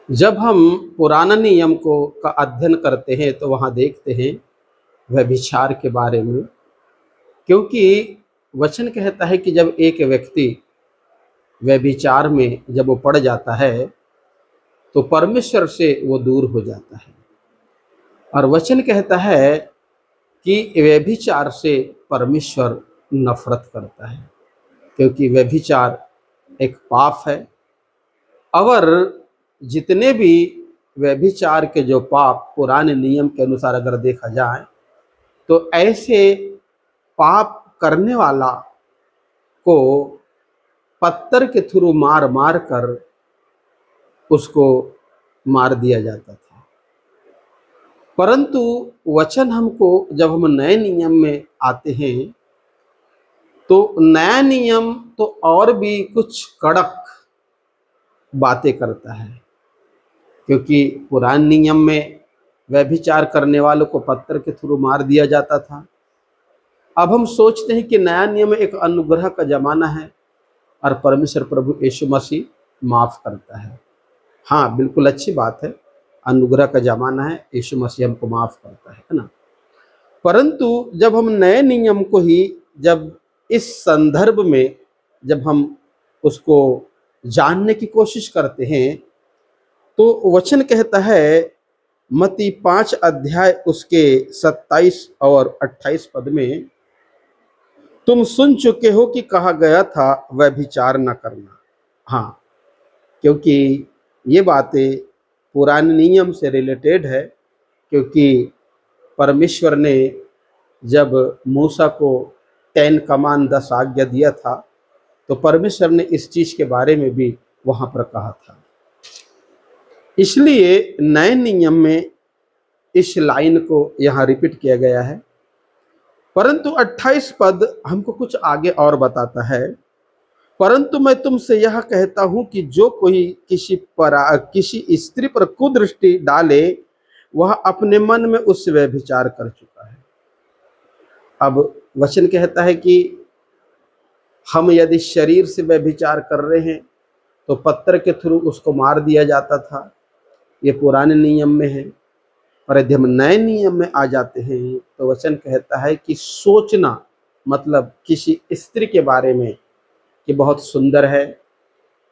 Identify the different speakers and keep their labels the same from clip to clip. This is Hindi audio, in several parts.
Speaker 1: जब हम पुराना नियम को का अध्ययन करते हैं तो वहाँ देखते हैं व्यभिचार के बारे में। क्योंकि वचन कहता है कि जब एक व्यक्ति व्यभिचार में जब वो पड़ जाता है तो परमेश्वर से वो दूर हो जाता है। और वचन कहता है कि व्यभिचार से परमेश्वर नफरत करता है, क्योंकि व्यभिचार एक पाप है। और जितने भी व्यभिचार के जो पाप पुराने नियम के अनुसार अगर देखा जाए तो ऐसे पाप करने वाला को पत्थर के थ्रू मार मार कर उसको मार दिया जाता था। परंतु वचन हमको जब हम नए नियम में आते हैं तो नया नियम तो और भी कुछ कड़क बातें करता है। क्योंकि पुराने नियम में व्यभिचार करने वालों को पत्थर के थ्रू मार दिया जाता था। अब हम सोचते हैं कि नया नियम एक अनुग्रह का जमाना है और परमेश्वर प्रभु यीशु मसीह माफ करता है। हाँ, बिल्कुल अच्छी बात है, अनुग्रह का जमाना है, यीशु मसीह हमको माफ करता है ना। परंतु जब हम नए नियम को ही जब इस संदर्भ में जब हम उसको जानने की कोशिश करते हैं तो वचन कहता है मत्ती 5 अध्याय उसके 27 और 28 पद में, तुम सुन चुके हो कि कहा गया था व्यभिचार न करना। हाँ, क्योंकि ये बातें पुराने नियम से रिलेटेड है। क्योंकि परमेश्वर ने जब मूसा को 10 कमान 10 आज्ञा दिया था तो परमेश्वर ने इस चीज के बारे में भी वहां पर कहा था। इसलिए नए नियम में इस लाइन को यहाँ रिपीट किया गया है। परंतु 28 पद हमको कुछ आगे और बताता है, परंतु मैं तुमसे यह कहता हूं कि जो कोई किसी स्त्री पर कुदृष्टि डाले वह अपने मन में उससे व्यभिचार कर चुका है। अब वचन कहता है कि हम यदि शरीर से व्यभिचार कर रहे हैं तो पत्थर के थ्रू उसको मार दिया जाता था, ये पुराने नियम में है। और यदि हम नए नियम में आ जाते हैं तो वचन कहता है कि सोचना, मतलब किसी स्त्री के बारे में कि बहुत सुंदर है,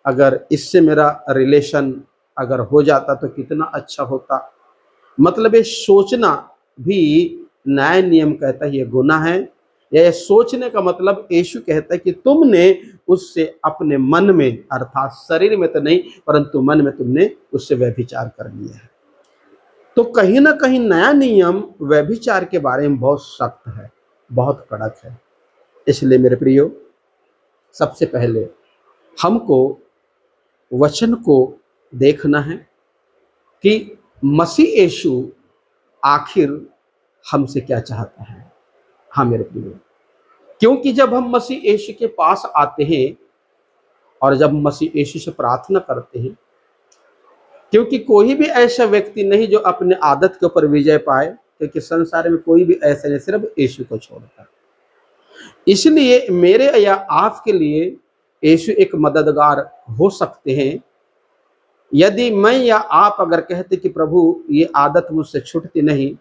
Speaker 1: अगर इससे मेरा रिलेशन अगर हो जाता तो कितना अच्छा होता, मतलब ये सोचना भी नया नियम कहता है ये गुनाह है। या ये सोचने का मतलब यीशु कहता है कि तुमने उससे अपने मन में, अर्थात शरीर में तो नहीं परंतु मन में तुमने उससे व्यभिचार कर लिया है। तो कहीं ना कहीं नया नियम व्यभिचार के बारे में बहुत सख्त है, बहुत कड़क है। इसलिए मेरे प्रियो, सबसे पहले हमको वचन को देखना है कि मसीह यीशु आखिर हमसे क्या चाहता है। हाँ मेरे प्रियो, क्योंकि जब हम मसीह यीशु के पास आते हैं और जब मसीह यीशु से प्रार्थना करते हैं, क्योंकि कोई भी ऐसा व्यक्ति नहीं जो अपने आदत के ऊपर विजय पाए, क्योंकि संसार में कोई भी ऐसा नहीं, सिर्फ यीशु को छोड़कर। इसलिए मेरे या आपके लिए यीशु एक मददगार हो सकते हैं। यदि मैं या आप अगर कहते कि प्रभु ये आदत मुझसे छूटती नहीं,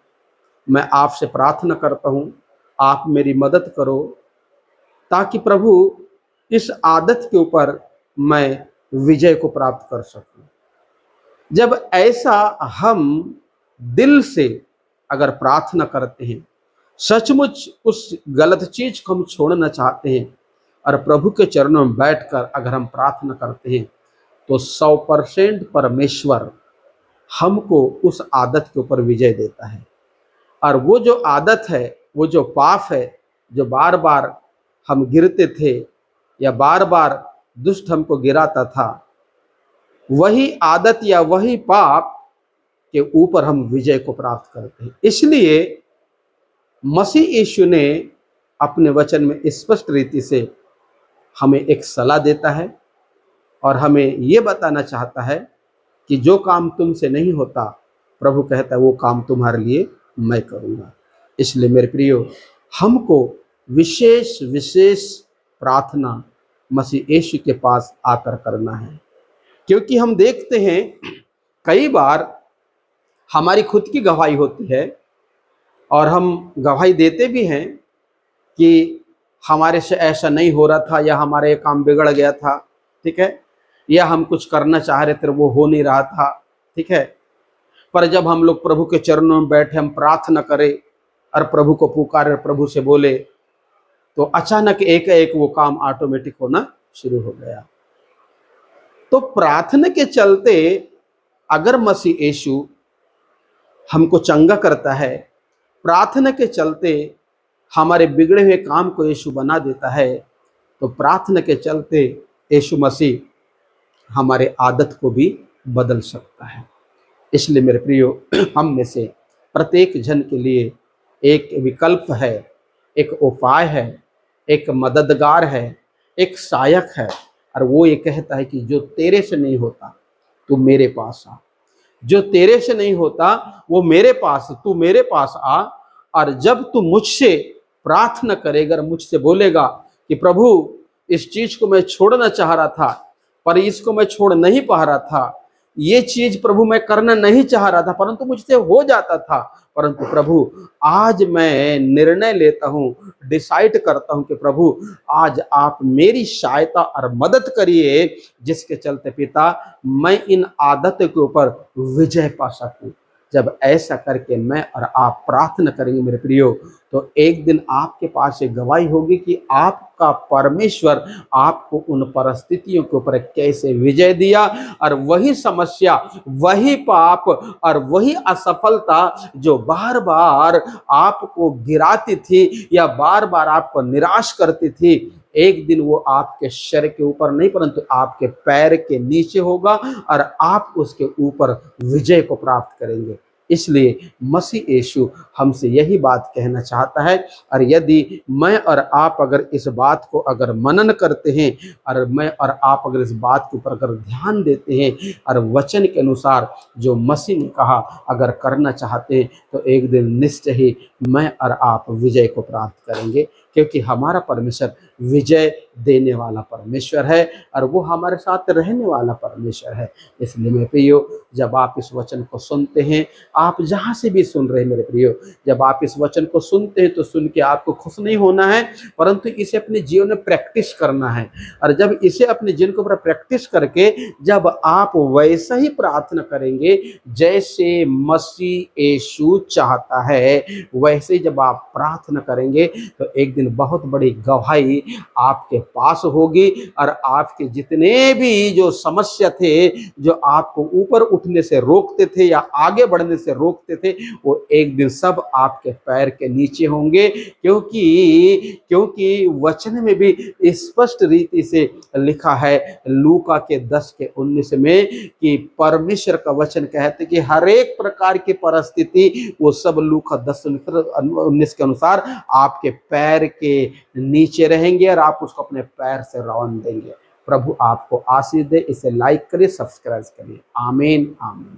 Speaker 1: मैं आपसे प्रार्थना करता हूँ आप मेरी मदद करो ताकि प्रभु इस आदत के ऊपर मैं विजय को प्राप्त कर सकूं। जब ऐसा हम दिल से अगर प्रार्थना करते हैं, सचमुच उस गलत चीज को हम छोड़ना चाहते हैं और प्रभु के चरणों में बैठकर अगर हम प्रार्थना करते हैं तो 100% परमेश्वर हमको उस आदत के ऊपर विजय देता है। और वो जो आदत है, वो जो पाप है, जो बार बार हम गिरते थे या बार बार दुष्ट हमको गिराता था, वही आदत या वही पाप के ऊपर हम विजय को प्राप्त करते हैं। इसलिए मसीह यीशु ने अपने वचन में स्पष्ट रीति से हमें एक सलाह देता है और हमें ये बताना चाहता है कि जो काम तुमसे नहीं होता, प्रभु कहता है वो काम तुम्हारे लिए मैं करूँगा। इसलिए मेरे प्रियो, हमको विशेष विशेष प्रार्थना मसीह यीशु के पास आकर करना है। क्योंकि हम देखते हैं कई बार हमारी खुद की गवाही होती है और हम गवाही देते भी हैं कि हमारे से ऐसा नहीं हो रहा था, या हमारा ये काम बिगड़ गया था, ठीक है, या हम कुछ करना चाह रहे थे वो हो नहीं रहा था, ठीक है। पर जब हम लोग प्रभु के चरणों में बैठे, हम प्रार्थना करें और प्रभु को पुकारे, प्रभु से बोले, तो अचानक एक एक वो काम ऑटोमेटिक होना शुरू हो गया। तो प्रार्थना के चलते अगर मसीह यीशु हमको चंगा करता है, प्रार्थना के चलते हमारे बिगड़े हुए काम को यीशु बना देता है, तो प्रार्थना के चलते यीशु मसीह हमारे आदत को भी बदल सकता है। इसलिए मेरे प्रियो, हम में से प्रत्येक जन के लिए एक विकल्प है, एक उपाय है, एक मददगार है, एक सहायक है, और वो ये कहता है कि जो तेरे से नहीं होता तू मेरे पास आ, जो तेरे से नहीं होता वो मेरे पास, तू मेरे पास आ। और जब तू मुझसे प्रार्थना करेगा, मुझसे बोलेगा कि प्रभु इस चीज को मैं छोड़ना चाह रहा था पर इसको मैं छोड़ नहीं पा रहा था, ये चीज प्रभु मैं करना नहीं चाह रहा था परंतु मुझसे हो जाता था, परंतु प्रभु आज मैं निर्णय लेता हूं, डिसाइड करता हूं कि प्रभु आज आप मेरी सहायता और मदद करिए, जिसके चलते पिता मैं इन आदतों के ऊपर विजय पा सकूं। जब ऐसा करके मैं और आप प्रार्थना करेंगे मेरे प्रियो, तो एक दिन आपके पास ये गवाही होगी कि आपका परमेश्वर आपको उन परिस्थितियों के ऊपर कैसे विजय दिया, और वही समस्या, वही पाप और वही असफलता जो बार बार आपको गिराती थी या बार बार आपको निराश करती थी, एक दिन वो आपके शरीर के ऊपर नहीं परंतु आपके पैर के नीचे होगा और आप उसके ऊपर विजय को प्राप्त करेंगे। इसलिए मसीह यीशु हमसे यही बात कहना चाहता है, और यदि मैं और आप अगर इस बात को अगर मनन करते हैं और मैं और आप अगर इस बात के ऊपर अगर ध्यान देते हैं और वचन के अनुसार जो मसीह ने कहा अगर करना चाहते हैं, तो एक दिन निश्चय ही मैं और आप विजय को प्राप्त करेंगे, क्योंकि हमारा परमेश्वर विजय देने वाला परमेश्वर है और वो हमारे साथ रहने वाला परमेश्वर है। इसलिए मेरे प्रियो, जब आप इस वचन को सुनते हैं, आप जहाँ से भी सुन रहे हैं मेरे प्रियो, जब आप इस वचन को सुनते हैं तो सुन के आपको खुश नहीं होना है, परंतु इसे अपने जीवन में प्रैक्टिस करना है। और जब इसे अपने जीवन के ऊपर प्रैक्टिस करके जब आप वैसा ही प्रार्थना करेंगे जैसे मसीह यीशु चाहता है, वैसे ही जब आप प्रार्थना करेंगे तो एक दिन बहुत बड़ी गवाही आपके पास होगी, और आपके जितने भी जो समस्या थे, जो आपको ऊपर उठने से रोकते थे या आगे बढ़ने से रोकते थे, वो एक दिन सब आपके पैर के नीचे होंगे, क्योंकि वचन में भी स्पष्ट रीति से लिखा है लूका के 10:19 में कि परमेश्वर का वचन कहते कि हर एक प्रकार की परिस्थिति वो सब लूका 10:19 के अनुसार आपके पैर के नीचे रहेंगे और आप उसको अपने पैर से रौंद देंगे। प्रभु आपको आशीष दे। इसे लाइक करिए, सब्सक्राइब करिए। आमीन आमीन।